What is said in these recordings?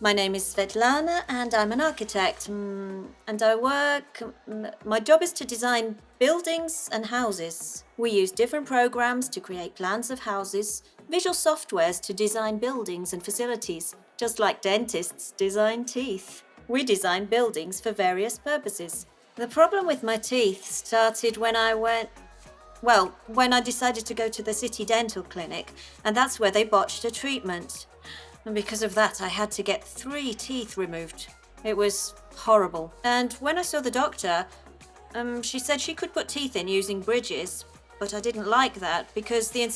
My name is Svetlana and I'm an architect, and I work. My job is to design buildings and houses. We use different programs to create plans of houses, visual softwares to design buildings and facilities, just like dentists design teeth. We design buildings for various purposes. The problem with my teeth started when I decided to go to the city dental clinic, and that's where they botched a treatment. And because of that, I had to get 3 teeth removed. It was horrible. And when I saw the doctor, she said she could put teeth in using bridges, but I didn't like that because the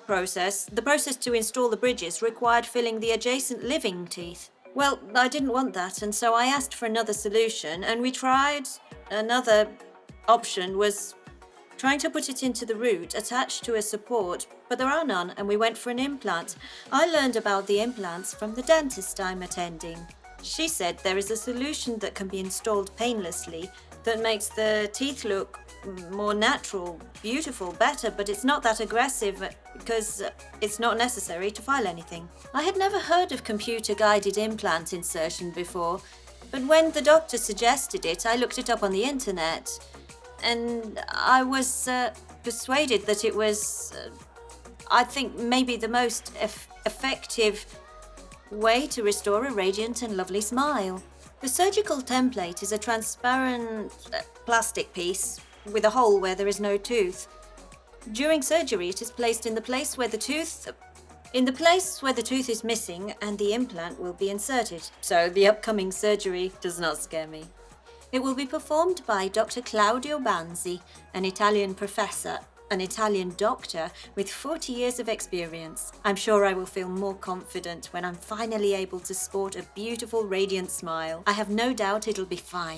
process to install the bridges required filling the adjacent living teeth. Well, I didn't want that, and so I asked for another solution, and we tried. Another option was trying to put it into the root, attached to a support, but there are none, and we went for an implant. I learned about the implants from the dentist I'm attending. She said there is a solution that can be installed painlessly that makes the teeth look more natural, beautiful, better, but it's not that aggressive because it's not necessary to file anything. I had never heard of computer-guided implant insertion before, but when the doctor suggested it, I looked it up on the internet. And I was persuaded that it was, I think, maybe the most effective way to restore a radiant and lovely smile. The surgical template is a transparent plastic piece with a hole where there is no tooth. During surgery, it is placed in the place where the tooth is missing, and the implant will be inserted. So the upcoming surgery does not scare me. It will be performed by Dr. Claudio Banzi, an Italian professor, an Italian doctor with 40 years of experience. I'm sure I will feel more confident when I'm finally able to sport a beautiful, radiant smile. I have no doubt it'll be fine.